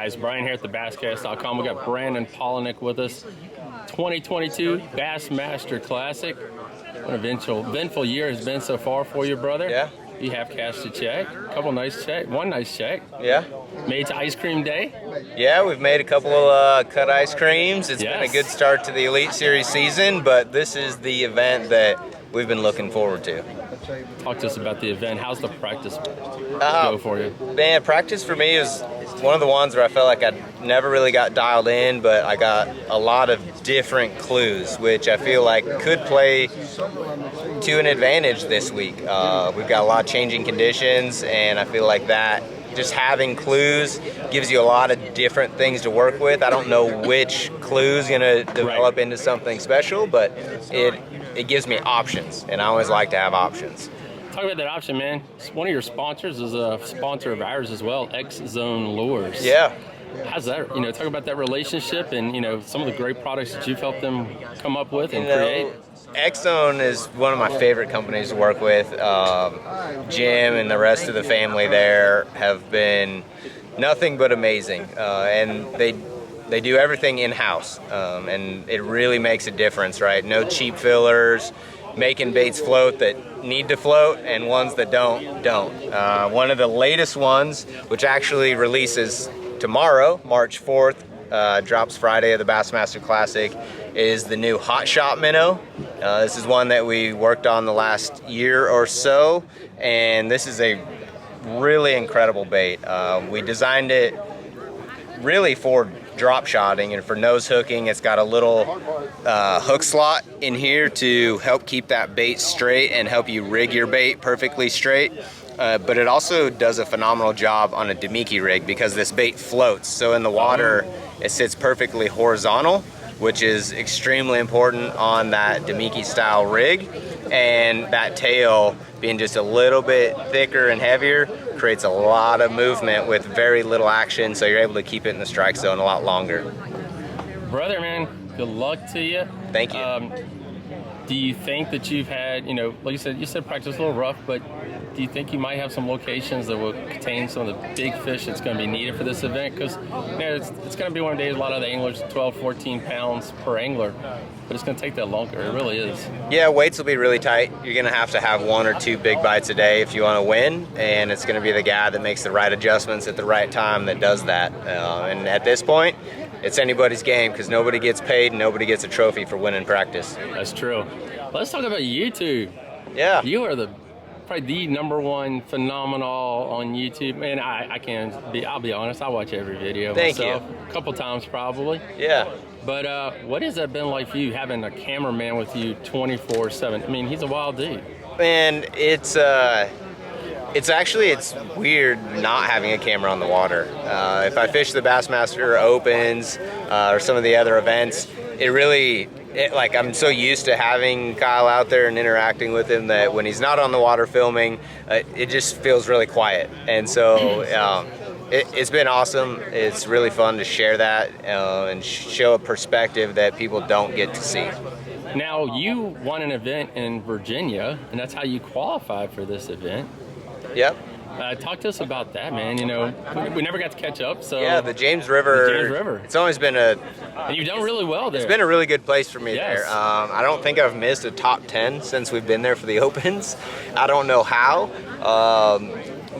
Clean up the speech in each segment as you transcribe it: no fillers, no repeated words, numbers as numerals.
guys, Brian here at the Basscast.com. We got Brandon Palaniuk with us. 2022 Bassmaster Classic. What an eventful year has been so far for you, brother. Yeah. You have cashed a check, one nice check. Yeah. Made to ice cream day. Yeah, we've made a couple of cut ice creams. It's been a good start to the Elite Series season, but this is the event that we've been looking forward to. Talk to us about the event. How's the practice go for you? Man, practice for me is one of the ones where I felt like I never really got dialed in, but I got a lot of different clues, which I feel like could play to an advantage this week. We've got a lot of changing conditions, and I feel like that just having clues gives you a lot of different things to work with. I don't know which clue's gonna develop into something special, but it gives me options, and I always like to have options. Talk about that option, man. One of your sponsors is a sponsor of ours as well, X Zone Lures. Yeah. How's that? Talk about that relationship and some of the great products that you've helped them come up with and create. X Zone is one of my favorite companies to work with. Jim and the rest of the family there have been nothing but amazing, and they do everything in-house, and it really makes a difference, right? No cheap fillers, making baits float that need to float and ones that don't. One of the latest ones, which actually releases tomorrow, March 4th, drops Friday of the Bassmaster Classic, is the new Hot Shot Minnow. This is one that we worked on the last year or so, and this is a really incredible bait. We designed it really for drop shotting and for nose hooking. It's got a little hook slot in here to help keep that bait straight and help you rig your bait perfectly straight. But it also does a phenomenal job on a Demiki rig because this bait floats. So in the water, it sits perfectly horizontal, which is extremely important on that Demiki style rig. And that tail being just a little bit thicker and heavier creates a lot of movement with very little action, so you're able to keep it in the strike zone a lot longer. Brother, man, good luck to you. Thank you. Do you think that you've had, like you said practice a little rough, but do you think you might have some locations that will contain some of the big fish that's going to be needed for this event? Because it's going to be one of the days, a lot of the anglers, 12, 14 pounds per angler, but it's going to take that longer. It really is. Yeah, weights will be really tight. You're going to have one or two big bites a day if you want to win, and it's going to be the guy that makes the right adjustments at the right time that does that. And at this point, it's anybody's game because nobody gets paid and nobody gets a trophy for winning practice. That's true. Let's talk about YouTube. Yeah. You are probably the #1 phenomenal on YouTube. Man, I'll be honest, I watch every video myself. A couple times probably. Yeah. But what has that been like for you, having a cameraman with you 24/7? I mean, he's a wild dude. Man, it's weird not having a camera on the water. If I fish the Bassmaster Opens or some of the other events, I'm so used to having Kyle out there and interacting with him that when he's not on the water filming, it just feels really quiet. And so it's been awesome. It's really fun to share that and show a perspective that people don't get to see. Now, you won an event in Virginia, and that's how you qualified for this event. Yep. Talk to us about that, man. We never got to catch up. So yeah, the James River. It's always been and you've done really well there. It's been a really good place for me there. I don't think I've missed a top 10 since we've been there for the Opens. I don't know how,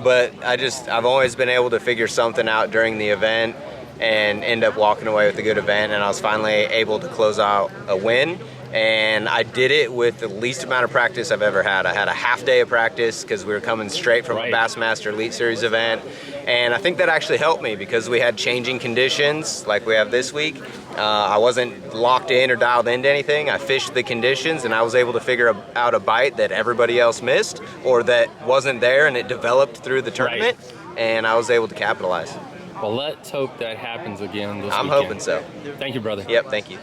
but I've always been able to figure something out during the event and end up walking away with a good event. And I was finally able to close out a win. And I did it with the least amount of practice I've ever had. I had a half day of practice because we were coming straight from a Bassmaster Elite Series event. And I think that actually helped me because we had changing conditions like we have this week. I wasn't locked in or dialed into anything. I fished the conditions and I was able to figure out a bite that everybody else missed or that wasn't there, and it developed through the tournament. And I was able to capitalize. Well, let's hope that happens again this weekend. I'm hoping so. Thank you, brother. Yep, thank you.